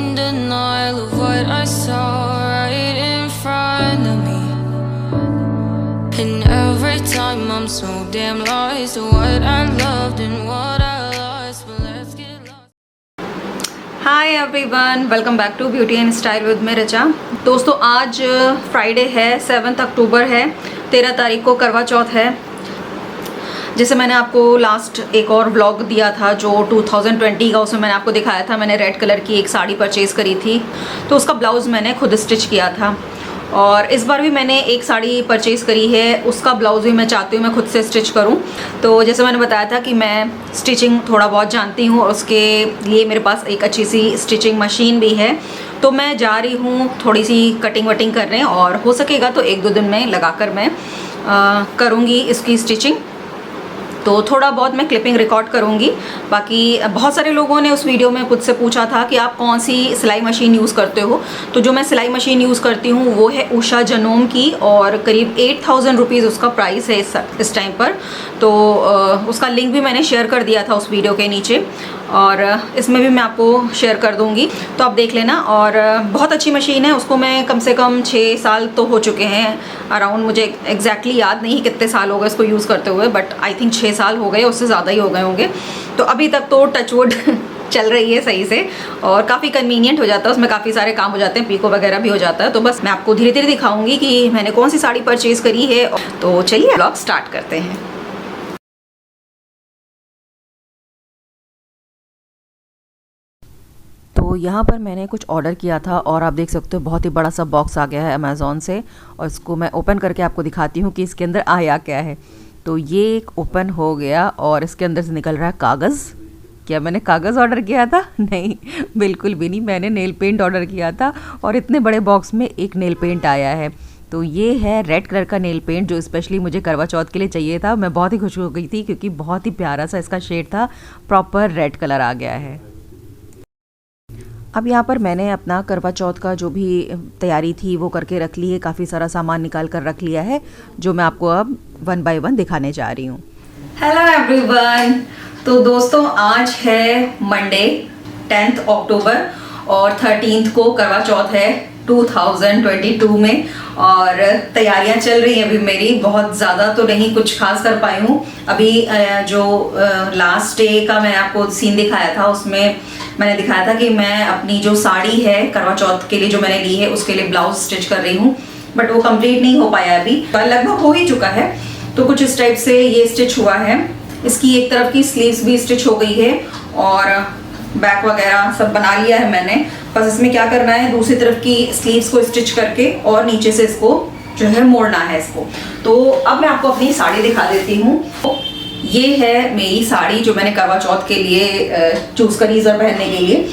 in denial of what I saw right in front of me. And every time I'm so damn lost to what I loved and what I lost. But let's get lost. Hi everyone, welcome back to beauty and style with me Racha. दोस्तों आज Friday है, 7 अक्टूबर है, 13 तारीख को करवा चौथ है। जैसे मैंने आपको लास्ट एक और व्लॉग दिया था जो 2020 का, उसमें मैंने आपको दिखाया था मैंने रेड कलर की एक साड़ी परचेज़ करी थी, तो उसका ब्लाउज़ मैंने खुद स्टिच किया था। और इस बार भी मैंने एक साड़ी परचेज़ करी है, उसका ब्लाउज़ भी मैं चाहती हूँ मैं खुद से स्टिच करूँ। तो जैसे मैंने बताया था कि मैं स्टिचिंग थोड़ा बहुत जानती हूँ और उसके लिए मेरे पास एक अच्छी सी स्टिचिंग मशीन भी है। तो मैं जा रही हूँ थोड़ी सी कटिंग वटिंग करने, और हो सकेगा तो 1-2 दिन में लगाकर मैं करूँगी इसकी स्टिचिंग। तो थोड़ा बहुत मैं क्लिपिंग रिकॉर्ड करूँगी। बाकी बहुत सारे लोगों ने उस वीडियो में मुझसे पूछा था कि आप कौन सी सिलाई मशीन यूज़ करते हो। तो जो मैं सिलाई मशीन यूज़ करती हूँ वो है उषा जनोम की, और करीब 8000 रुपीज़ उसका प्राइस है इस टाइम पर। तो उसका लिंक भी मैंने शेयर कर दिया था उस वीडियो के नीचे, और इसमें भी मैं आपको शेयर कर दूँगी, तो आप देख लेना। और बहुत अच्छी मशीन है, उसको मैं कम से कम 6 साल तो हो चुके हैं अराउंड, मुझे एग्जैक्टली याद नहीं कितने साल हो गए इसको यूज़ करते हुए, बट आई थिंक 6 साल हो गए, उससे ज़्यादा ही हो गए होंगे। तो अभी तक तो टचवुड चल रही है सही से, और काफ़ी कन्वीनियंट हो जाता है, उसमें काफ़ी सारे काम हो जाते हैं, पीको वगैरह भी हो जाता है। तो बस मैं आपको धीरे धीरे दिखाऊंगी कि मैंने कौन सी साड़ी परचेज़ करी है। तो चलिए व्लॉग स्टार्ट करते हैं। तो यहाँ पर मैंने कुछ ऑर्डर किया था, और आप देख सकते हो बहुत ही बड़ा सा बॉक्स आ गया है अमेज़ॉन से, और इसको मैं ओपन करके आपको दिखाती हूँ कि इसके अंदर आया क्या है। तो ये एक ओपन हो गया, और इसके अंदर से निकल रहा है कागज़। क्या मैंने कागज़ ऑर्डर किया था? नहीं, बिल्कुल भी नहीं, मैंने नेल पेंट ऑर्डर किया था, और इतने बड़े बॉक्स में एक नेल पेंट आया है। तो ये है रेड कलर का नेल पेंट जो स्पेशली मुझे करवा चौथ के लिए चाहिए था। मैं बहुत ही खुश हो गई थी क्योंकि बहुत ही प्यारा सा इसका शेड था, प्रॉपर रेड कलर आ गया है। अब यहाँ पर मैंने अपना करवा चौथ का जो भी तैयारी थी वो करके रख ली है, काफ़ी सारा सामान निकाल कर रख लिया है, जो मैं आपको अब 1 बाय 1 दिखाने जा रही हूँ। हेलो एवरीवन, तो दोस्तों आज है मंडे 10 अक्टूबर, और 13 को करवा चौथ है 2022 में, और तैयारियां चल रही हैं अभी मेरी। बहुत ज़्यादा तो नहीं कुछ खास कर पाई हूँ अभी। जो लास्ट डे का मैंने आपको सीन दिखाया था, उसमें मैंने दिखाया था कि मैं अपनी जो साड़ी है करवा चौथ के लिए जो मैंने ली है उसके लिए ब्लाउज स्टिच कर रही हूँ, बट वो कंप्लीट नहीं हो पाया अभी, लगभग हो ही चुका है। तो कुछ इस टाइप से ये स्टिच हुआ है। इसकी एक तरफ की स्लीव्स भी स्टिच हो गई है, और बैक वगैरह सब बना लिया है मैंने। बस इसमें क्या करना है, दूसरी तरफ की स्लीव्स को स्टिच करके और नीचे से इसको जो है मोड़ना है इसको। तो अब मैं आपको अपनी साड़ी दिखा देती हूँ। ये है मेरी साड़ी जो मैंने करवा चौथ के लिए चूज करी इस बार पहनने के लिए,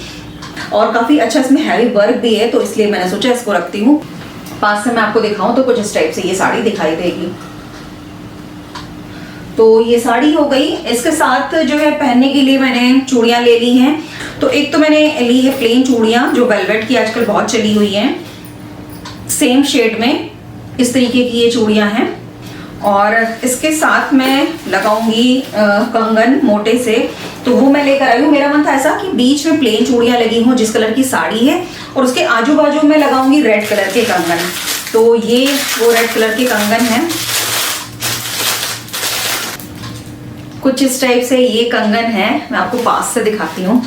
और काफ़ी अच्छा इसमें हैवी वर्क भी है, तो इसलिए मैंने सोचा इसको रखती हूँ। पास से मैं आपको दिखाऊं तो कुछ इस टाइप से ये साड़ी दिखाई देगी। तो ये साड़ी हो गई। इसके साथ जो है पहनने के लिए मैंने चूड़ियाँ ले ली हैं। तो एक तो मैंने ली है प्लेन चूड़ियाँ जो वेलवेट की आजकल बहुत चली हुई हैं, सेम शेड में इस तरीके की ये चूड़ियाँ हैं। और इसके साथ मैं लगाऊंगी कंगन मोटे से, तो वो मैं लेकर आई हूँ। मेरा मन था ऐसा कि बीच में प्लेन चूड़ियाँ लगी हों जिस कलर की साड़ी है, और उसके आजू बाजू में लगाऊंगी रेड कलर के कंगन। तो ये वो रेड कलर के कंगन हैं, कुछ इस टाइप से ये कंगन है। मैं आपको पास से दिखाती हूँ।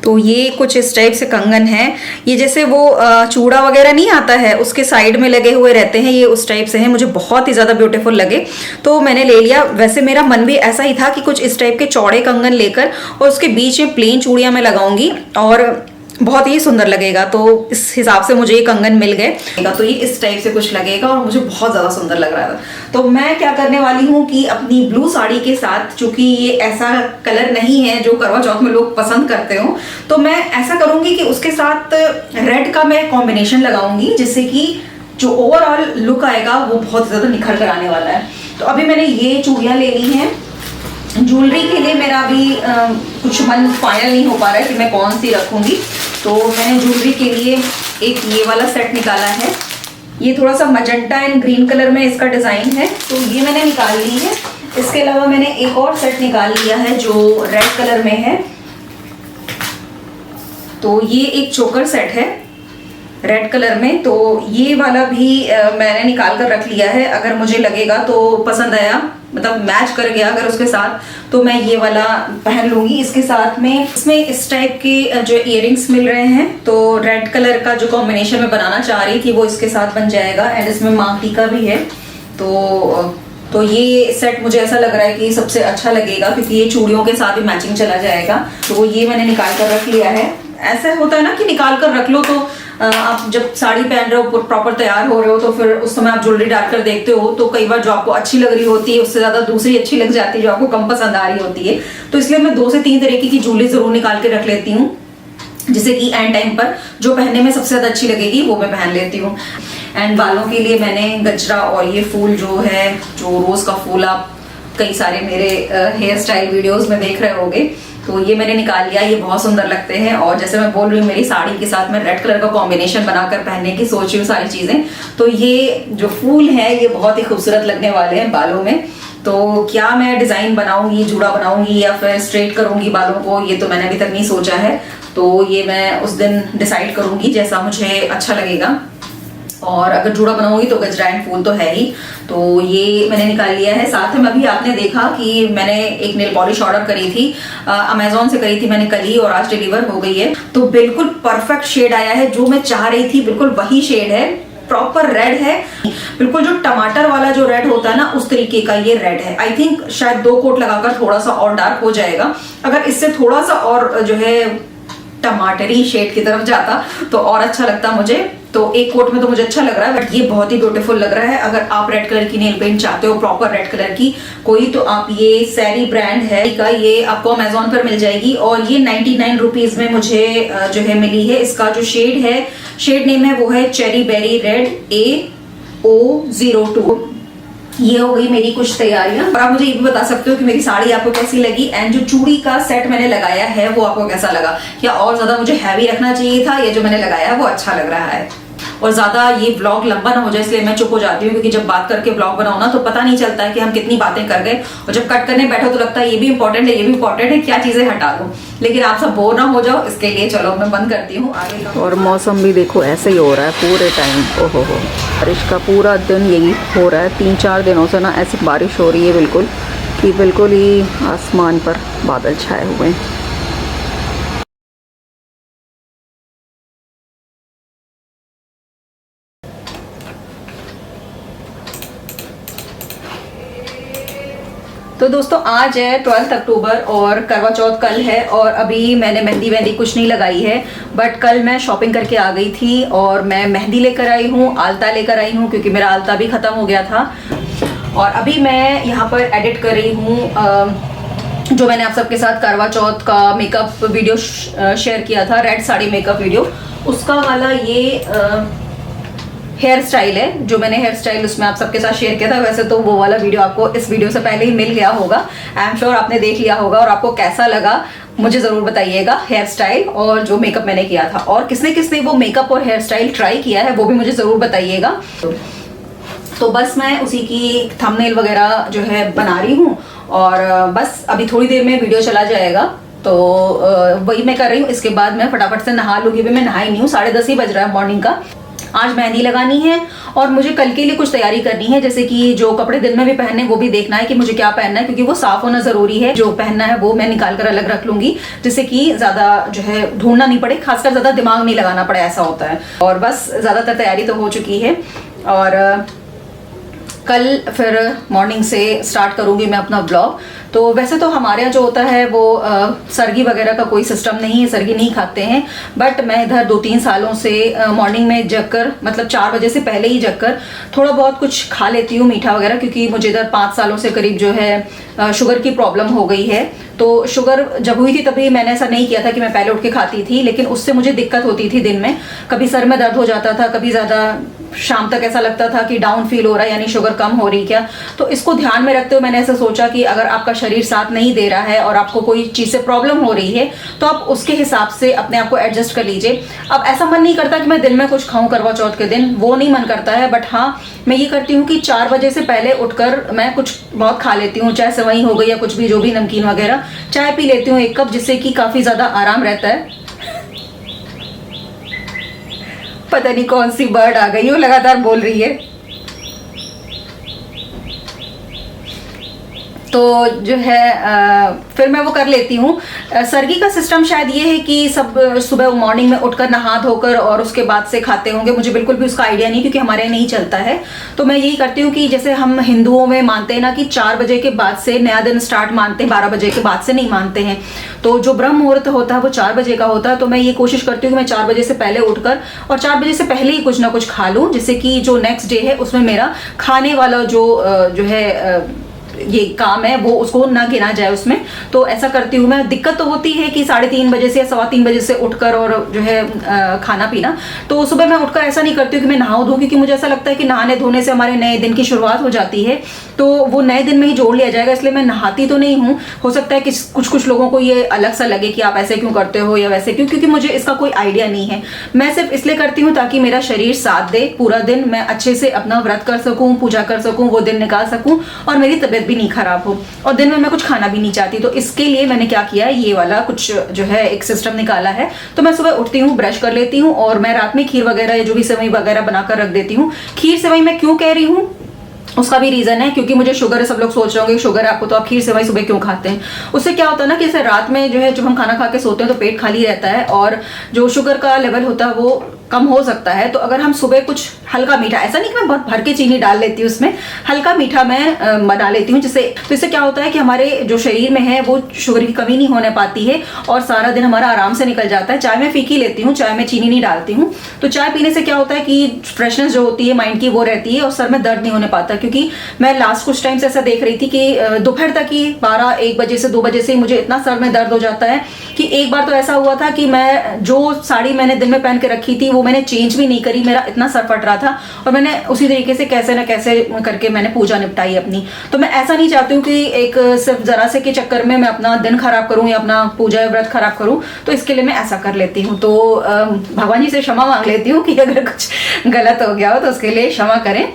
तो ये कुछ इस टाइप से कंगन है। ये जैसे वो चूड़ा वगैरह नहीं आता है उसके साइड में लगे हुए रहते हैं, ये उस टाइप से हैं। मुझे बहुत ही ज़्यादा ब्यूटीफुल लगे तो मैंने ले लिया। वैसे मेरा मन भी ऐसा ही था कि कुछ इस टाइप के चौड़े कंगन लेकर और उसके बीच में प्लेन चूड़ियाँ मैं लगाऊंगी और बहुत ही सुंदर लगेगा। तो इस हिसाब से मुझे ये कंगन मिल गए। तो ये इस टाइप से कुछ लगेगा और मुझे बहुत ज़्यादा सुंदर लग रहा था। तो मैं क्या करने वाली हूँ कि अपनी ब्लू साड़ी के साथ, चूंकि ये ऐसा कलर नहीं है जो करवा चौथ में लोग पसंद करते हो, तो मैं ऐसा करूँगी कि उसके साथ रेड का मैं कॉम्बिनेशन लगाऊंगी, जिससे कि जो ओवरऑल लुक आएगा वो बहुत ज़्यादा निखर कर आने वाला है। तो अभी मैंने ये चूड़ियाँ ले ली हैं। ज्वेलरी के लिए मेरा अभी कुछ मन फाइनल नहीं हो पा रहा है कि मैं कौन सी रखूँगी। तो मैंने ज्वेलरी के लिए एक ये वाला सेट निकाला है। ये थोड़ा सा मजेंटा एंड ग्रीन कलर में इसका डिज़ाइन है, तो ये मैंने निकाल ली है। इसके अलावा मैंने एक और सेट निकाल लिया है जो रेड कलर में है। तो ये एक चोकर सेट है रेड कलर में, तो ये वाला भी मैंने निकाल कर रख लिया है। अगर मुझे लगेगा तो पसंद आया, मतलब मैच कर गया अगर उसके साथ, तो मैं ये वाला पहन लूंगी। इसके साथ में इसमें इस टाइप के जो इयररिंग्स मिल रहे हैं, तो रेड कलर का जो कॉम्बिनेशन मैं बनाना चाह रही थी वो इसके साथ बन जाएगा। एंड इसमें मांग टीका भी है, तो ये सेट मुझे ऐसा लग रहा है कि सबसे अच्छा लगेगा, क्योंकि ये चूड़ियों के साथ भी मैचिंग चला जाएगा। तो ये मैंने निकाल कर रख लिया है। ऐसा होता है ना कि निकाल कर रख लो, तो आप जब साड़ी पहन रहे हो, प्रॉपर तैयार हो रहे हो, तो फिर उस समय आप ज्वेलरी डालकर देखते हो, तो कई बार जो आपको अच्छी लग रही होती है उससे ज्यादा दूसरी अच्छी लग जाती है जो आपको कम पसंद आ रही होती है। तो इसलिए मैं 2 से 3 तरीके की ज्वेलरी जरूर निकाल के रख लेती हूँ, जिससे कि एंड टाइम पर जो पहनने में सबसे ज्यादा अच्छी लगेगी वो मैं पहन लेती हूँ। एंड बालों के लिए मैंने गजरा और ये फूल जो है, जो रोज का फूल आप कई सारे मेरे हेयर स्टाइल वीडियोस में देख रहे होंगे, तो ये मैंने निकाल लिया। ये बहुत सुंदर लगते हैं, और जैसे मैं बोल रही हूँ मेरी साड़ी के साथ मैं रेड कलर का कॉम्बिनेशन बनाकर पहनने की सोच रही हूँ सारी चीजें। तो ये जो फूल है ये बहुत ही खूबसूरत लगने वाले हैं बालों में। तो क्या मैं डिजाइन बनाऊंगी, जूड़ा बनाऊंगी या फिर स्ट्रेट करूंगी बालों को, ये तो मैंने अभी तक नहीं सोचा है। तो ये मैं उस दिन डिसाइड करूंगी जैसा मुझे अच्छा लगेगा। और अगर जूड़ा बनाऊंगी तो गजरा एंड फूल तो है ही। तो ये मैंने निकाल लिया है। साथ में अभी आपने देखा कि मैंने एक नेल पॉलिश ऑर्डर करी थी, अमेजोन से करी थी मैंने कल ही, और आज डिलीवर हो गई है। तो बिल्कुल परफेक्ट शेड आया है, जो मैं चाह रही थी बिल्कुल वही शेड है, प्रॉपर रेड है, बिल्कुल जो टमाटर वाला जो रेड होता है ना उस तरीके का ये रेड है। आई थिंक शायद 2 कोट लगाकर थोड़ा सा और डार्क हो जाएगा। अगर इससे थोड़ा सा और जो है टमाटरी शेड की तरफ जाता तो और अच्छा लगता मुझे। तो 1 कोट में तो मुझे अच्छा लग रहा है, बट ये बहुत ही ब्यूटीफुल लग रहा है। अगर आप रेड कलर की नेल पेंट चाहते हो, प्रॉपर रेड कलर की कोई, तो आप ये सैरी ब्रांड है का, ये आपको अमेजोन पर मिल जाएगी। और ये 99 रुपीज में मुझे जो है मिली है। इसका जो शेड है, शेड नेम है वो है चेरी बेरी रेड AO02। ये हो गई मेरी कुछ तैयारियां। और आप मुझे ये भी बता सकते हो कि मेरी साड़ी आपको कैसी लगी, एंड जो चूड़ी का सेट मैंने लगाया है वो आपको कैसा लगा। क्या और ज्यादा मुझे हैवी रखना चाहिए था, ये जो मैंने लगाया है वो अच्छा लग रहा है। और ज्यादा ये व्लॉग लंबा ना हो जाए इसलिए मैं चुप हो जाती हूँ, क्योंकि जब बात करके व्लॉग बनाओ ना तो पता नहीं चलता है कि हम कितनी बातें कर गए, और जब कट करने बैठो तो लगता है ये भी इंपॉर्टेंट है, ये भी इंपॉर्टेंट है, क्या चीजें हटा दूं। लेकिन आप सब बोर ना हो जाओ इसके लिए चलो मैं बंद करती हूँ आगे का। और मौसम भी देखो ऐसे ही हो रहा है पूरे टाइम। ओहो हो, बारिश का पूरा दिन यही हो रहा है। 3-4 दिनों से ना ऐसी बारिश हो रही है बिल्कुल कि बिल्कुल ही आसमान पर बादल छाए हुए हैं। तो दोस्तों आज है 12 अक्टूबर और करवा चौथ कल है, और अभी मैंने मेहंदी कुछ नहीं लगाई है, बट कल मैं शॉपिंग करके आ गई थी और मैं मेहंदी लेकर आई हूँ, आलता लेकर आई हूँ, क्योंकि मेरा आलता भी ख़त्म हो गया था। और अभी मैं यहाँ पर एडिट कर रही हूँ जो मैंने आप सबके साथ करवा चौथ का मेकअप वीडियो शेयर किया था, रेड साड़ी मेकअप वीडियो, उसका वाला ये हेयर स्टाइल है। जो मैंने हेयर स्टाइल उसमें आप सबके साथ शेयर किया था, वैसे तो वो वाला वीडियो आपको इस वीडियो से पहले ही मिल गया होगा। आई एम श्योर आपने देख लिया होगा, और आपको कैसा लगा मुझे ज़रूर बताइएगा हेयर स्टाइल और जो मेकअप मैंने किया था। और किसने किसने वो मेकअप और हेयर स्टाइल ट्राई किया है वो भी मुझे ज़रूर बताइएगा। तो बस मैं उसी की थंबनेल वगैरह जो है बना रही हूँ, और बस अभी थोड़ी देर में वीडियो चला जाएगा, तो वही मैं कर रही हूँ। इसके बाद मैं फटाफट से नहा लूँगी। भी मैं नहाई नहीं हूँ, 10:30 ही बज रहा है मॉर्निंग का। आज मेहंदी लगानी है और मुझे कल के लिए कुछ तैयारी करनी है, जैसे कि जो कपड़े दिन में भी पहनने वो भी देखना है कि मुझे क्या पहनना है, क्योंकि वो साफ होना जरूरी है। जो पहनना है वो मैं निकाल कर अलग रख लूंगी, जिससे कि ज्यादा जो है ढूंढना नहीं पड़े, खासकर ज्यादा दिमाग नहीं लगाना पड़े, ऐसा होता है। और बस ज्यादातर तैयारी तो हो चुकी है, और कल फिर मॉर्निंग से स्टार्ट करूंगी मैं अपना ब्लॉग। तो वैसे तो हमारे यहाँ जो होता है वो सरगी वगैरह का कोई सिस्टम नहीं है, सरगी नहीं खाते हैं, बट मैं इधर 2-3 सालों से मॉर्निंग में जगकर, मतलब 4 बजे से पहले ही जगकर थोड़ा बहुत कुछ खा लेती हूँ मीठा वगैरह, क्योंकि मुझे इधर 5 सालों से करीब जो है शुगर की प्रॉब्लम हो गई है। तो शुगर जब हुई थी तभी मैंने ऐसा नहीं किया था कि मैं पहले उठ के खाती थी, लेकिन उससे मुझे दिक्कत होती थी दिन में, कभी सर में दर्द हो जाता था, कभी ज़्यादा शाम तक ऐसा लगता था कि डाउन फील हो रहा है, यानी शुगर कम हो रही क्या। तो इसको ध्यान में रखते हुए मैंने ऐसा सोचा कि अगर आपका शरीर साथ नहीं दे रहा है और आपको कोई चीज़ से प्रॉब्लम हो रही है तो आप उसके हिसाब से अपने आप को एडजस्ट कर लीजिए। अब ऐसा मन नहीं करता कि मैं दिन में कुछ खाऊं करवा चौथ के दिन, वो नहीं मन करता है, बट हाँ मैं ये करती हूँ कि 4 बजे से पहले उठकर मैं कुछ बहुत खा लेती हूँ, चाहे सेवई हो गई या कुछ भी, जो भी नमकीन वगैरह, चाय पी लेती हूँ 1 कप, जिससे कि काफ़ी ज़्यादा आराम रहता है। पता नहीं कौन सी बर्ड आ गई, वो लगातार बोल रही है। तो जो है फिर मैं वो कर लेती हूँ। सर्गी का सिस्टम शायद ये है कि सब सुबह मॉर्निंग में उठकर नहा धोकर और उसके बाद से खाते होंगे, मुझे बिल्कुल भी उसका आइडिया नहीं, क्योंकि हमारे यहाँ नहीं चलता है। तो मैं यही करती हूँ कि जैसे हम हिंदुओं में मानते हैं ना कि 4 बजे के बाद से नया दिन स्टार्ट मानते हैं, 12 बजे के बाद से नहीं मानते हैं। तो जो ब्रह्म मुहूर्त होता है वो 4 बजे का होता है। तो मैं ये कोशिश करती हूँ कि मैं 4 बजे से पहले उठकर और 4 बजे से पहले ही कुछ ना कुछ खा लूँ, जिससे कि जो नेक्स्ट डे है उसमें मेरा खाने वाला जो है ये काम है वो उसको ना गिना जाए उसमें। तो ऐसा करती हूँ मैं। दिक्कत तो होती है कि 3:30 बजे से या 3:15 बजे से उठकर और जो है खाना पीना। तो सुबह मैं उठकर ऐसा नहीं करती हूँ कि मैं नहाऊं धोऊं, क्योंकि मुझे ऐसा लगता है कि नहाने धोने से हमारे नए दिन की शुरुआत हो जाती है, तो वो नए दिन में ही जोड़ लिया जाएगा, इसलिए मैं नहाती तो नहीं हूँ। हो सकता है कि कुछ लोगों को ये अलग सा लगे कि आप ऐसे क्यों करते हो या वैसे क्यों, क्योंकि मुझे इसका कोई आइडिया नहीं है। मैं सिर्फ इसलिए करती हूँ ताकि मेरा शरीर साथ दे, पूरा दिन मैं अच्छे से अपना व्रत कर सकूँ, पूजा कर सकूँ, वो दिन निकाल सकूँ और मेरी तबीयत भी नहीं खराब हो, और दिन में मैं कुछ खाना भी नहीं चाहती। तो इसके लिए मैंने क्या किया है, ये वाला कुछ जो है एक सिस्टम निकाला है। तो मैं सुबह उठती हूँ, ब्रश कर लेती हूँ और मैं रात में खीर वगैरह या जो भी सेवई वगैरह बनाकर रख देती हूँ। खीर सेवई मैं क्यों कह रही हूँ, उसका भी रीजन है, क्योंकि मुझे शुगर है। सब लोग सोच रहे होंगे शुगर है आपको तो आप खीर सेवई सुबह क्यों खाते हैं। उससे क्या होता है ना कि जैसे रात में जो है जब हम खाना खा के सोते हैं तो पेट खाली रहता है और जो शुगर का लेवल होता है वो कम हो सकता है। तो अगर हम सुबह कुछ हल्का मीठा, ऐसा नहीं कि मैं बहुत भर के चीनी डाल लेती हूँ उसमें, हल्का मीठा मैं बना लेती हूँ, जिससे तो इससे क्या होता है कि हमारे जो शरीर में है वो शुगर की कमी नहीं होने पाती है और सारा दिन हमारा आराम से निकल जाता है। चाय मैं फीकी लेती हूँ, चाय में चीनी नहीं डालती हूँ। तो चाय पीने से क्या होता है कि फ्रेशनेस जो होती है माइंड की वो रहती है और सर में दर्द नहीं होने पाता। क्योंकि मैं लास्ट कुछ टाइम से ऐसा देख रही थी कि दोपहर तक ही 12-1 बजे से 2 बजे से मुझे इतना सर में दर्द हो जाता है कि एक बार तो ऐसा हुआ था कि मैं जो साड़ी मैंने दिन में पहन के रखी थी वो मैंने चेंज भी नहीं करी, मेरा इतना सर फट रहा था और मैंने उसी तरीके से कैसे ना कैसे करके मैंने पूजा निपटाई अपनी। तो मैं ऐसा नहीं चाहती हूँ कि एक सिर्फ जरा से के चक्कर में मैं अपना दिन खराब करूँ या अपना पूजा व्रत खराब करूँ। तो इसके लिए मैं ऐसा कर लेती हूँ। तो भगवान जी से क्षमा मांग लेती हूँ कि अगर कुछ गलत हो गया हो तो उसके लिए क्षमा करें।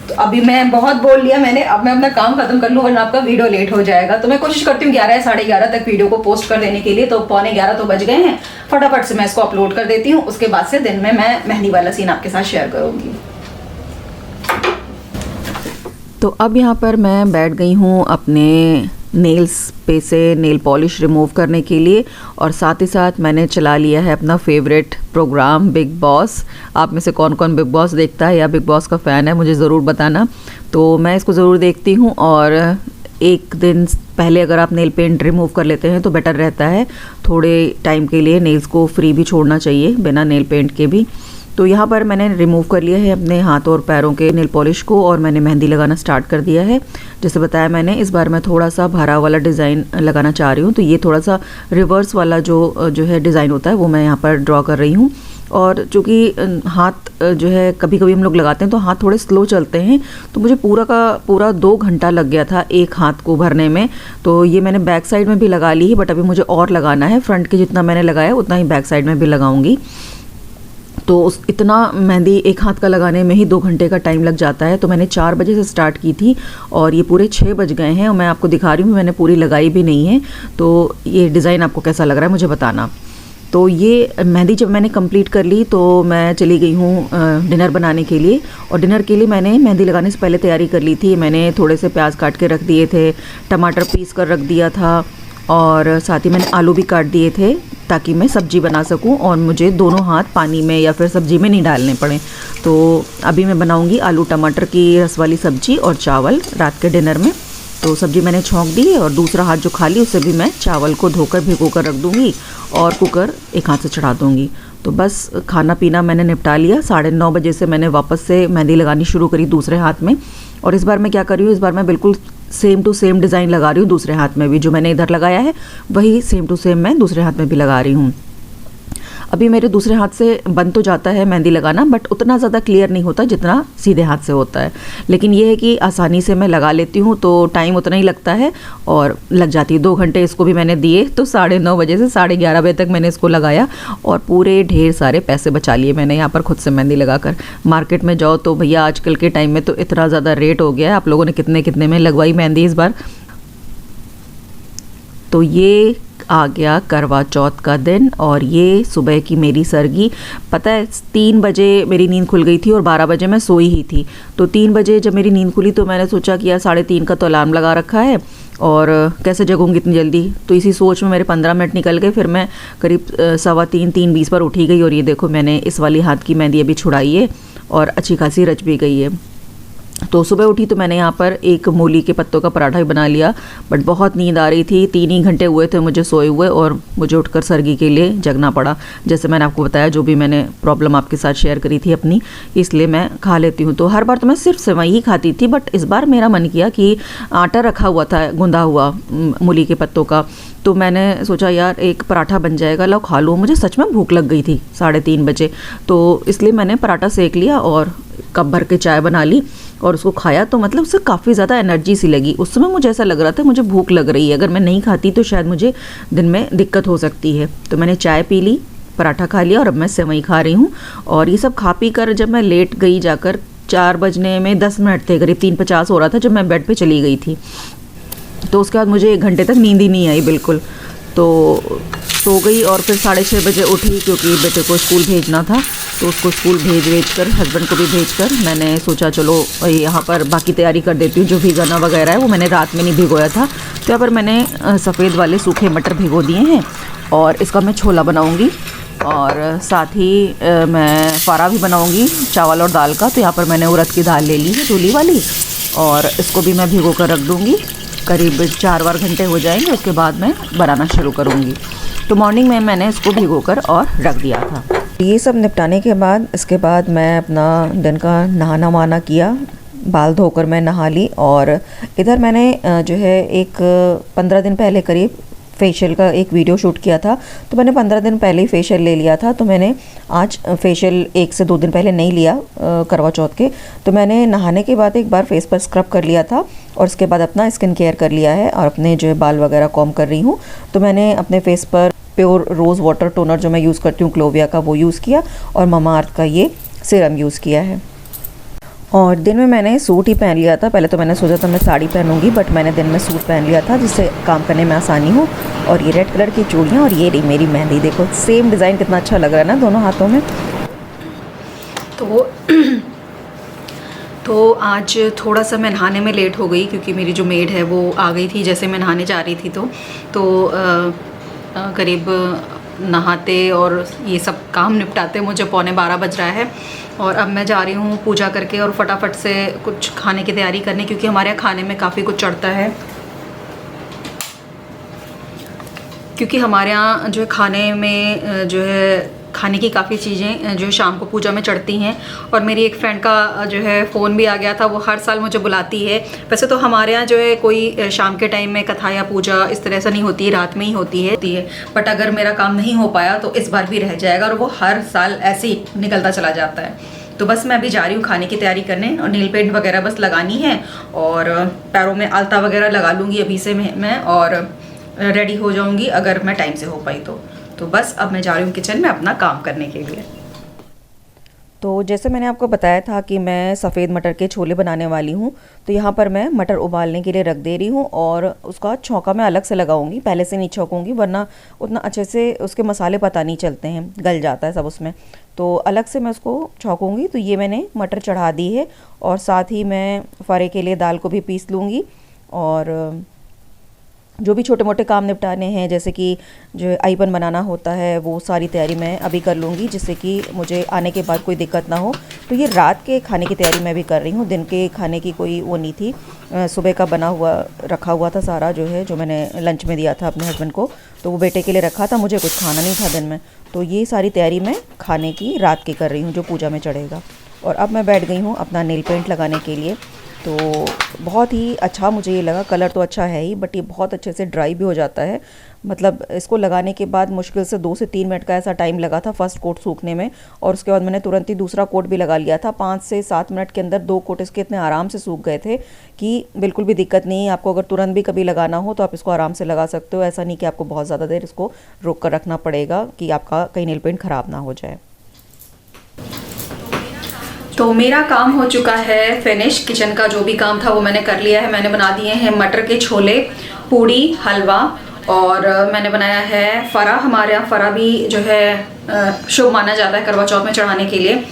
तो अभी मैं बहुत बोल लिया मैंने, अब मैं अपना काम खत्म कर लूँ वरना आपका वीडियो लेट हो जाएगा। तो मैं कोशिश करती हूँ 11-11:30 तक वीडियो को पोस्ट कर देने के लिए। तो 11:45 तो बज गए हैं, फटाफट से मैं इसको अपलोड कर देती हूँ। उसके बाद से दिन में मैं मेहंदी वाला सीन आपके साथ शेयर करूँगी। तो अब यहाँ पर मैं बैठ गई हूँ अपने नेल्स पे से नेल पॉलिश रिमूव करने के लिए, और साथ ही साथ मैंने चला लिया है अपना फेवरेट प्रोग्राम बिग बॉस। आप में से कौन कौन बिग बॉस देखता है या बिग बॉस का फ़ैन है मुझे ज़रूर बताना। तो मैं इसको ज़रूर देखती हूँ, और एक दिन पहले अगर आप नेल पेंट रिमूव कर लेते हैं तो बेटर रहता है। थोड़े टाइम के लिए नेल्स को फ्री भी छोड़ना चाहिए बिना नेल पेंट के भी। तो यहाँ पर मैंने रिमूव कर लिया है अपने हाथों और पैरों के नेल पॉलिश को, और मैंने मेहंदी लगाना स्टार्ट कर दिया है। जैसे बताया मैंने, इस बार मैं थोड़ा सा भरा वाला डिज़ाइन लगाना चाह रही हूँ। तो ये थोड़ा सा रिवर्स वाला जो है डिज़ाइन होता है वो मैं यहाँ पर ड्रॉ कर रही हूँ। और चूँकि हाथ जो है कभी कभी हम लोग लगाते हैं तो हाथ थोड़े स्लो चलते हैं, तो मुझे पूरा का पूरा 2 घंटा लग गया था एक हाथ को भरने में। तो ये मैंने बैक साइड में भी लगा ली है, बट अभी मुझे और लगाना है। फ्रंट के जितना मैंने लगाया उतना ही बैक साइड में भी लगाऊंगी। तो इतना मेहंदी एक हाथ का लगाने में ही 2 घंटे का टाइम लग जाता है। तो मैंने 4 बजे से स्टार्ट की थी और ये पूरे 6 बज गए हैं, और मैं आपको दिखा रही हूँ मैंने पूरी लगाई भी नहीं है। तो ये डिज़ाइन आपको कैसा लग रहा है मुझे बताना। तो ये मेहंदी जब मैंने कंप्लीट कर ली तो मैं चली गई हूँ डिनर बनाने के लिए। और डिनर के लिए मैंने मेहंदी लगाने से पहले तैयारी कर ली थी। मैंने थोड़े से प्याज काट के रख दिए थे, टमाटर पीस कर रख दिया था, और साथ ही मैंने आलू भी काट दिए थे ताकि मैं सब्ज़ी बना सकूं और मुझे दोनों हाथ पानी में या फिर सब्ज़ी में नहीं डालने पड़े। तो अभी मैं बनाऊंगी आलू टमाटर की रस वाली सब्ज़ी और चावल रात के डिनर में। तो सब्ज़ी मैंने छौंक दी है और दूसरा हाथ जो खाली उससे भी मैं चावल को धोकर भिगो कर रख दूँगी और कुकर एक हाथ से चढ़ा दूँगी। तो बस खाना पीना मैंने निपटा लिया। 9:30 बजे से मैंने वापस से मेहंदी लगानी शुरू करी दूसरे हाथ में। और इस बार मैं क्या कर रही हूँ, इस बार मैं बिल्कुल सेम टू सेम डिज़ाइन लगा रही हूँ दूसरे हाथ में भी। जो मैंने इधर लगाया है वही सेम टू सेम मैं दूसरे हाथ में भी लगा रही हूँ। अभी मेरे दूसरे हाथ से बन तो जाता है मेहंदी लगाना, बट उतना ज़्यादा क्लियर नहीं होता जितना सीधे हाथ से होता है। लेकिन ये है कि आसानी से मैं लगा लेती हूँ, तो टाइम उतना ही लगता है और लग जाती है। 2 घंटे इसको भी मैंने दिए। तो 9:30 बजे से 11:30 बजे तक मैंने इसको लगाया और पूरे ढेर सारे पैसे बचा लिए मैंने यहाँ पर खुद से मेहंदी लगाकर। मार्केट में जाओ तो भैया आजकल के टाइम में तो इतना ज़्यादा रेट हो गया है। आप लोगों ने कितने कितने में लगवाई मेहंदी इस बार। तो ये आ गया करवा चौथ का दिन और ये सुबह की मेरी सरगी। पता है 3 बजे मेरी नींद खुल गई थी और 12 बजे मैं सोई ही थी। तो 3 बजे जब मेरी नींद खुली तो मैंने सोचा कि यार 3:30 का तो अलार्म लगा रखा है और कैसे जगूंगी इतनी जल्दी। तो इसी सोच में मेरे 15 मिनट निकल गए। फिर मैं करीब 3:15-3:20 पर उठी गई और ये देखो मैंने इस वाली हाथ की मेहंदी अभी छुड़ाई है और अच्छी खासी रच भी गई है। तो सुबह उठी तो मैंने यहाँ पर एक मूली के पत्तों का पराठा भी बना लिया, बट बहुत नींद आ रही थी। 3 ही घंटे हुए थे मुझे सोए हुए और मुझे उठकर सरगी के लिए जगना पड़ा। जैसे मैंने आपको बताया, जो भी मैंने प्रॉब्लम आपके साथ शेयर करी थी अपनी, इसलिए मैं खा लेती हूँ। तो हर बार तो मैं सिर्फ सेवई ही खाती थी, बट इस बार मेरा मन किया कि आटा रखा हुआ था गूंदा हुआ मूली के पत्तों का, तो मैंने सोचा यार एक पराठा बन जाएगा, लो खा लो। मुझे सच में भूख लग गई थी 3:30 बजे, तो इसलिए मैंने पराठा सेक लिया और कप भर के चाय बना ली और उसको खाया। तो मतलब उससे काफ़ी ज़्यादा एनर्जी सी लगी। उस समय मुझे ऐसा लग रहा था मुझे भूख लग रही है, अगर मैं नहीं खाती तो शायद मुझे दिन में दिक्कत हो सकती है। तो मैंने चाय पी ली, पराठा खा लिया और अब मैं सेवई खा रही हूँ। और ये सब खा पी कर जब मैं लेट गई, जाकर 4 बजने में 10 मिनट थे, करीब 3:50 हो रहा था जब मैं बेड पर चली गई थी। तो उसके बाद मुझे 1 घंटे तक नींद ही नहीं आई बिल्कुल। तो सो गई और फिर 6:30 बजे उठी क्योंकि बेटे को स्कूल भेजना था। तो उसको स्कूल भेज कर, हस्बैंड को भी भेज कर, मैंने सोचा चलो यहाँ पर बाकी तैयारी कर देती हूँ। जो भिगाना वगैरह है वो मैंने रात में नहीं भिगोया था, तो यहाँ पर मैंने सफ़ेद वाले सूखे मटर भिगो दिए हैं और इसका मैं छोला बनाऊँगी और साथ ही मैं फारा भी बनाऊँगी चावल और दाल का। तो यहाँ पर मैंने उड़द की दाल ले ली है, धुली वाली, और इसको भी मैं भिगो कर रख दूँगी। करीब 4 घंटे हो जाएंगे, उसके बाद मैं बनाना शुरू करूँगी। तो मॉर्निंग में मैंने इसको भिगोकर और रख दिया था। ये सब निपटाने के बाद इसके बाद मैं अपना दिन का नहाना वाना किया, बाल धोकर मैं नहा ली। और इधर मैंने जो है एक 15 दिन पहले करीब फेशियल का एक वीडियो शूट किया था। तो मैंने 15 दिन पहले ही फेशियल ले लिया था। तो मैंने आज फेशियल 1 से 2 दिन पहले नहीं लिया करवा चौथ के। तो मैंने नहाने के बाद एक बार फेस पर स्क्रब कर लिया था और उसके बाद अपना स्किन केयर कर लिया है और अपने जो है बाल वगैरह कॉम्ब कर रही हूँ। तो मैंने अपने फेस पर प्योर रोज़ वाटर टोनर जो मैं यूज़ करती हूँ क्लोविया का, वो यूज़ किया और ममा अर्थ का ये सीरम यूज़ किया है। और दिन में मैंने सूट ही पहन लिया था। पहले तो मैंने सोचा था मैं साड़ी पहनूंगी, बट मैंने दिन में सूट पहन लिया था जिससे काम करने में आसानी हो। और ये रेड कलर की चूड़ियाँ और ये रही मेरी मेहंदी, देखो सेम डिज़ाइन कितना अच्छा लग रहा है ना दोनों हाथों में। तो आज थोड़ा सा मैं नहाने में लेट हो गई क्योंकि मेरी जो मेड है वो आ गई थी जैसे मैं नहाने जा रही थी। तो करीब नहाते और ये सब काम निपटाते मुझे 11:45 बज रहा है। और अब मैं जा रही हूँ पूजा करके और फटाफट से कुछ खाने की तैयारी करने, क्योंकि हमारे यहाँ खाने में काफ़ी कुछ चढ़ता है। क्योंकि हमारे यहाँ जो है खाने में जो है खाने की काफ़ी चीज़ें जो शाम को पूजा में चढ़ती हैं। और मेरी एक फ्रेंड का जो है फ़ोन भी आ गया था, वो हर साल मुझे बुलाती है। वैसे तो हमारे यहाँ जो है कोई शाम के टाइम में कथा या पूजा इस तरह से नहीं होती है, रात में ही होती है। बट अगर मेरा काम नहीं हो पाया तो इस बार भी रह जाएगा और वो हर साल ऐसे ही निकलता चला जाता है। तो बस मैं अभी जा रही हूँ खाने की तैयारी करने और नील पेंट वगैरह बस लगानी है और पैरों में आलता वगैरह लगा लूँगी अभी से मैं, और रेडी हो जाऊँगी अगर मैं टाइम से हो पाई तो बस अब मैं जा रही हूँ किचन में अपना काम करने के लिए। तो जैसे मैंने आपको बताया था कि मैं सफ़ेद मटर के छोले बनाने वाली हूँ, तो यहाँ पर मैं मटर उबालने के लिए रख दे रही हूँ और उसका छौंका मैं अलग से लगाऊंगी, पहले से नहीं छौंकूंगी वरना उतना अच्छे से उसके मसाले पता नहीं चलते हैं, गल जाता है सब उसमें। तो अलग से मैं उसको छौंकूंगी। तो ये मैंने मटर चढ़ा दी है और साथ ही मैं फारे के लिए दाल को भी पीस लूँगी और जो भी छोटे मोटे काम निपटाने हैं जैसे कि जो आईपन बनाना होता है वो सारी तैयारी मैं अभी कर लूँगी, जिससे कि मुझे आने के बाद कोई दिक्कत ना हो। तो ये रात के खाने की तैयारी मैं भी कर रही हूँ, दिन के खाने की कोई वो नहीं थी। सुबह का बना हुआ रखा हुआ था सारा, जो है जो मैंने लंच में दिया था अपने हस्बैंड को, तो वो बेटे के लिए रखा था, मुझे कुछ खाना नहीं था दिन में। तो ये सारी तैयारी मैं खाने की रात की कर रही हूँ जो पूजा में चढ़ेगा। और अब मैं बैठ गई हूँ अपना नेल पेंट लगाने के लिए। तो बहुत ही अच्छा मुझे ये लगा, कलर तो अच्छा है ही बट ये बहुत अच्छे से ड्राई भी हो जाता है। मतलब इसको लगाने के बाद मुश्किल से 2 से 3 मिनट का ऐसा टाइम लगा था फर्स्ट कोट सूखने में, और उसके बाद मैंने तुरंत ही दूसरा कोट भी लगा लिया था। 5 से 7 मिनट के अंदर 2 कोट इसके इतने आराम से सूख गए थे कि बिल्कुल भी दिक्कत नहीं है। आपको अगर तुरंत भी कभी लगाना हो तो आप इसको आराम से लगा सकते हो, ऐसा नहीं कि आपको बहुत ज़्यादा देर इसको रोक कर रखना पड़ेगा कि आपका कहीं नेल पेंट ख़राब ना हो जाए। तो मेरा काम हो चुका है फिनिश, किचन का जो भी काम था वो मैंने कर लिया है। मैंने बना दिए हैं मटर के छोले, पूड़ी, हलवा और मैंने बनाया है फ़रा। हमारे यहाँ फ़रा भी जो है शुभ माना जाता है करवा चौथ में चढ़ाने के लिए।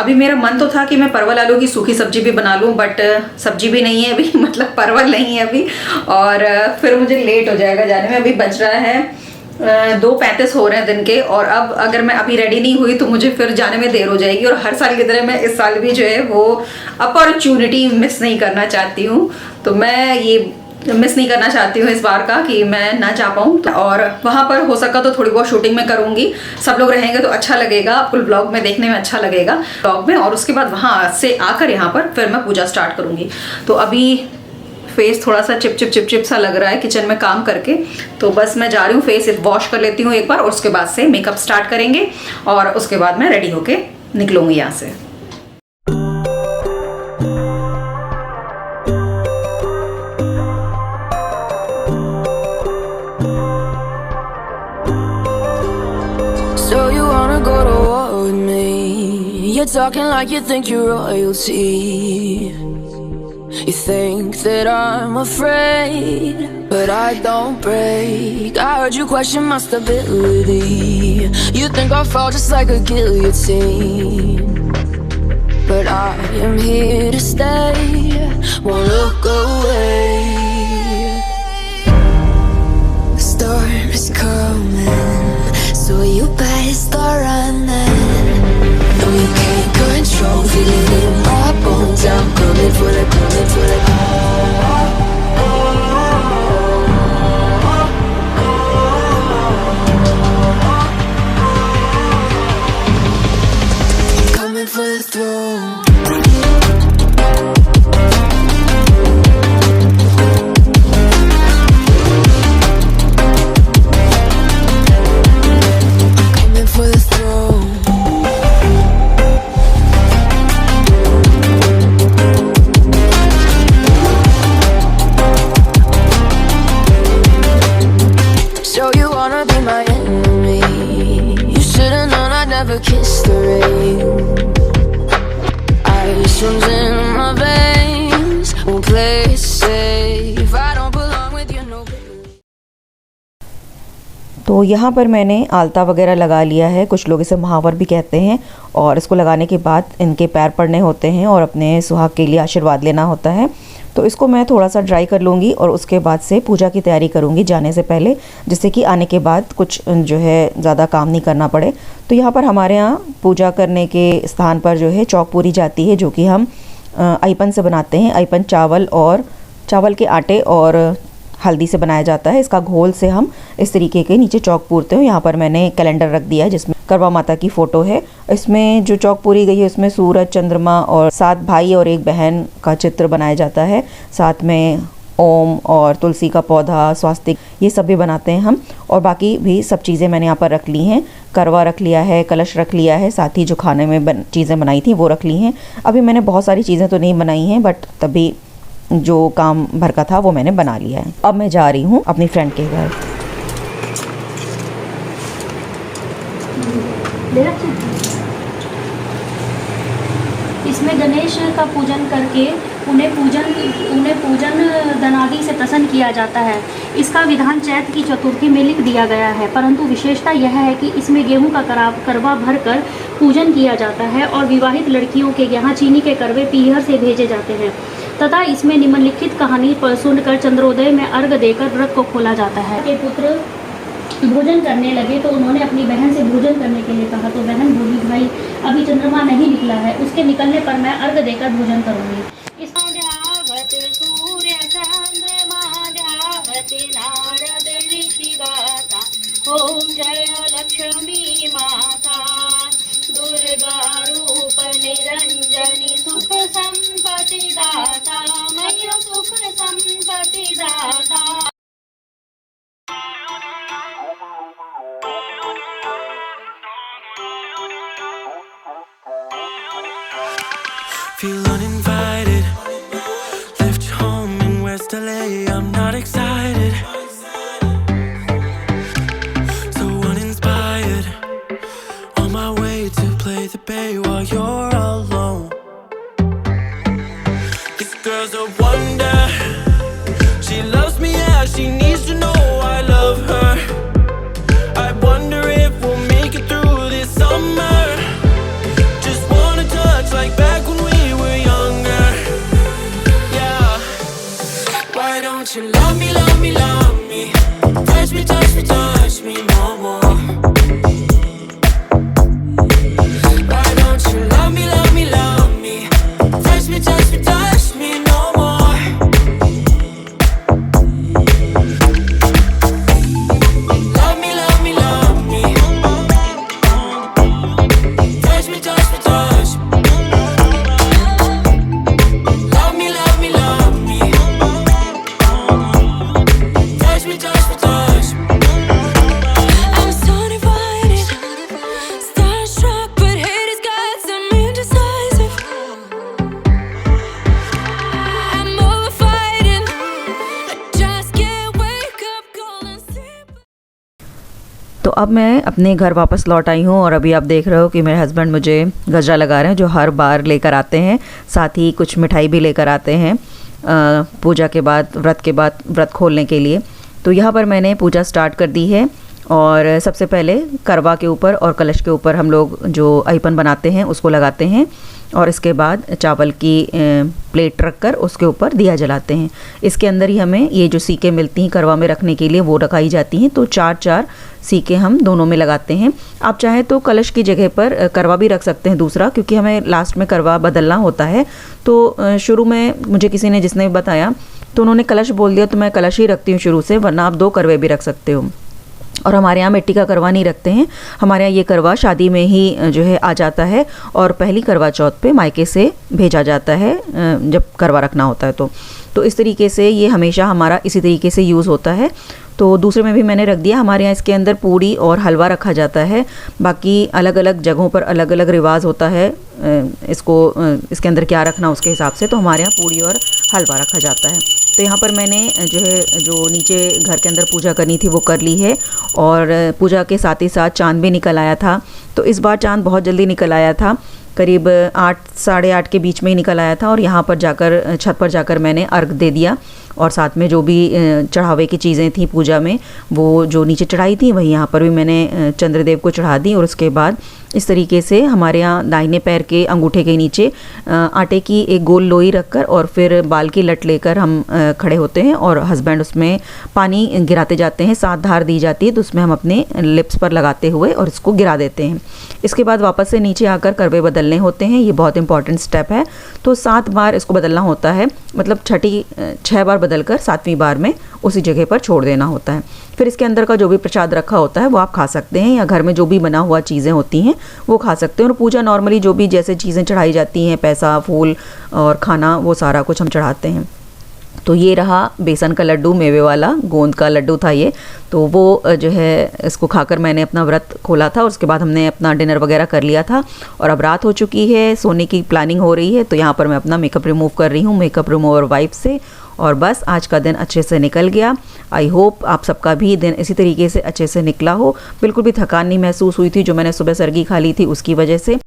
अभी मेरा मन तो था कि मैं परवल आलू की सूखी सब्जी भी बना लूं, बट सब्जी भी नहीं है अभी, मतलब परवल नहीं है अभी, और फिर मुझे लेट हो जाएगा जाने में। अभी बज रहा है 2:35 हो रहे हैं दिन के, और अब अगर मैं अभी रेडी नहीं हुई तो मुझे फिर जाने में देर हो जाएगी। और हर साल की तरह मैं इस साल भी जो है वो अपॉर्चुनिटी मिस नहीं करना चाहती हूँ, तो मैं ये मिस नहीं करना चाहती हूँ इस बार का कि मैं ना जा पाऊँ। और वहाँ पर हो सका तो थोड़ी बहुत शूटिंग में करूँगी। सब लोग रहेंगे तो अच्छा लगेगा, फुल ब्लॉग में देखने में अच्छा लगेगा ब्लॉग में। और उसके बाद वहाँ से आकर यहाँ पर फिर मैं पूजा स्टार्ट करूँगी। तो अभी फेस थोड़ा सा चिप सा लग रहा है किचन में काम करके, तो बस मैं जा रही हूँ फेस वॉश कर लेती हूँ एक बार, और उसके बाद से मेकअप स्टार्ट करेंगे और उसके बाद मैं रेडी होके निकलूँगी यहाँ से। So you wanna go to war with me? You're talking like you think you're royalty. You think that I'm afraid, but I don't break. I heard you question my stability. You think I'll fall just like a guillotine, but I am here to stay, won't look away. The storm is coming, so you better start running. No, you can't control, feel it in my bones. I'm coming for the, coming for the. Coming for the throne. Kiss the rain. Ice runs in my veins. Won't play it safe. I don't belong with you, no. तो यहाँ पर मैंने आलता वगैरह लगा लिया है, कुछ लोग इसे महावर भी कहते हैं। और इसको लगाने के बाद इनके पैर पड़ने होते हैं और अपने सुहाग के लिए आशीर्वाद लेना होता है। तो इसको मैं थोड़ा सा ड्राई कर लूँगी और उसके बाद से पूजा की तैयारी करूँगी जाने से पहले, जिससे कि आने के बाद कुछ जो है ज़्यादा काम नहीं करना पड़े। तो यहाँ पर हमारे यहाँ पूजा करने के स्थान पर जो है चौक पूरी जाती है, जो कि हम अइपन से बनाते हैं। अइपन चावल के आटे और हल्दी से बनाया जाता है। इसका घोल से हम इस तरीके के नीचे चौक पूरते हैं। यहाँ पर मैंने कैलेंडर रख दिया है जिसमें करवा माता की फ़ोटो है। इसमें जो चौक पूरी गई है उसमें सूरज, चंद्रमा और 7 भाई और 1 बहन का चित्र बनाया जाता है। साथ में ओम और तुलसी का पौधा, स्वास्तिक, ये सब भी बनाते हैं हम। और बाकी भी सब चीज़ें मैंने यहाँ पर रख ली हैं। करवा रख लिया है, कलश रख लिया है, साथ ही जो खाने में चीज़ें बनाई थी वो रख ली हैं। अभी मैंने बहुत सारी चीज़ें तो नहीं बनाई हैं, बट तभी जो काम भर का था वो मैंने बना लिया है। अब मैं जा रही हूँ अपनी फ्रेंड के घर। इसमें गणेश का पूजन करके उन्हें पूजन दनादि से प्रसन्न किया जाता है। इसका विधान चैत्र की चतुर्थी में लिख दिया गया है, परंतु विशेषता यह है कि इसमें गेहूं का करवा भरकर पूजन किया जाता है और विवाहित लड़कियों के यहाँ चीनी के करवे पीहर से भेजे जाते हैं तथा इसमें निम्नलिखित कहानी पर सुनकर चंद्रोदय में अर्घ देकर व्रत को खोला जाता है। के पुत्र भोजन करने लगे तो उन्होंने अपनी बहन से भोजन करने के लिए कहा, तो बहन बोली, भाई अभी चंद्रमा नहीं निकला है, उसके निकलने पर मैं अर्घ देकर भोजन करूंगी। ओम जय लक्ष्मी माता दुर्गा रूप निरंजनी सुख संपत्ति दाता मय सुख संपत्ति दाता। Feel uninvited, left home in West LA, I'm not excited, so uninspired, on my way to play the bay while you're alone. This girl's a wonder, she loves me, yeah, she needs to know I love अब मैं अपने घर वापस लौट आई हूँ और अभी आप देख रहे हो कि मेरे हस्बैंड मुझे गजरा लगा रहे हैं, जो हर बार लेकर आते हैं। साथ ही कुछ मिठाई भी लेकर आते हैं पूजा के बाद, व्रत खोलने के लिए। तो यहाँ पर मैंने पूजा स्टार्ट कर दी है और सबसे पहले करवा के ऊपर और कलश के ऊपर हम लोग जो अयपन बनाते हैं उसको लगाते हैं और इसके बाद चावल की प्लेट रख कर उसके ऊपर दिया जलाते हैं। इसके अंदर ही हमें ये जो सीके मिलती हैं करवा में रखने के लिए वो रखाई जाती हैं। तो 4-4 सीके हम दोनों में लगाते हैं। आप चाहें तो कलश की जगह पर करवा भी रख सकते हैं दूसरा, क्योंकि हमें लास्ट में करवा बदलना होता है। तो शुरू में मुझे किसी ने जिसने बताया तो उन्होंने कलश बोल दिया, तो मैं कलश ही रखती हूँ शुरू से, वरना आप 2 करवे भी रख सकते हो। और हमारे यहाँ मिट्टी का करवा नहीं रखते हैं, हमारे यहाँ ये करवा शादी में ही जो है आ जाता है और पहली करवा चौथ पे मायके से भेजा जाता है जब करवा रखना होता है। तो इस तरीके से ये हमेशा हमारा इसी तरीके से यूज़ होता है। तो दूसरे में भी मैंने रख दिया। हमारे यहाँ इसके अंदर पूड़ी और हलवा रखा जाता है। बाकी अलग अलग जगहों पर अलग अलग रिवाज होता है इसके अंदर क्या रखना उसके हिसाब से। तो हमारे यहाँ पूड़ी और हलवा रखा जाता है। तो यहाँ पर मैंने जो नीचे घर के अंदर पूजा करनी थी वो कर ली है और पूजा के साथ ही साथ चाँद भी निकल आया था। तो इस बार चाँद बहुत जल्दी निकल आया था, करीब 8 साढ़े 8 के बीच में ही निकल आया था। और यहाँ पर जाकर छत पर जाकर मैंने अर्घ दे दिया और साथ में जो भी चढ़ावे की चीज़ें थी पूजा में वो जो नीचे चढ़ाई थी वही यहाँ पर भी मैंने चंद्रदेव को चढ़ा दी। और उसके बाद इस तरीके से हमारे यहाँ दाहिने पैर के अंगूठे के नीचे आटे की एक गोल लोई रखकर और फिर बाल की लट लेकर हम खड़े होते हैं और हस्बैंड उसमें पानी गिराते जाते हैं। 7 धार दी जाती है तो उसमें हम अपने लिप्स पर लगाते हुए और इसको गिरा देते हैं। इसके बाद वापस से नीचे आकर करवे बदलने होते हैं। ये बहुत इंपॉर्टेंट स्टेप है। तो 7 बार इसको बदलना होता है, मतलब 6 बार बदलकर 7वीं बार में उसी जगह पर छोड़ देना होता है। फिर इसके अंदर का जो भी प्रसाद रखा होता है वो आप खा सकते हैं, या घर में जो भी बना हुआ चीज़ें होती हैं वो खा सकते हैं। और पूजा नॉर्मली जो भी जैसे चीज़ें चढ़ाई जाती हैं, पैसा, फूल और खाना, वो सारा कुछ हम चढ़ाते हैं। तो ये रहा बेसन का लड्डू, मेवे वाला गोंद का लड्डू था ये। तो वो जो है इसको खाकर मैंने अपना व्रत खोला था और उसके बाद हमने अपना डिनर वगैरह कर लिया था। और अब रात हो चुकी है, सोने की प्लानिंग हो रही है। तो यहाँ पर मैं अपना मेकअप रिमूव कर रही हूँ मेकअप रिमूवर वाइप से। और बस आज का दिन अच्छे से निकल गया। आई होप आप सबका भी दिन इसी तरीके से अच्छे से निकला हो। बिल्कुल भी थकान नहीं महसूस हुई थी जो मैंने सुबह सरगी खा ली थी उसकी वजह से।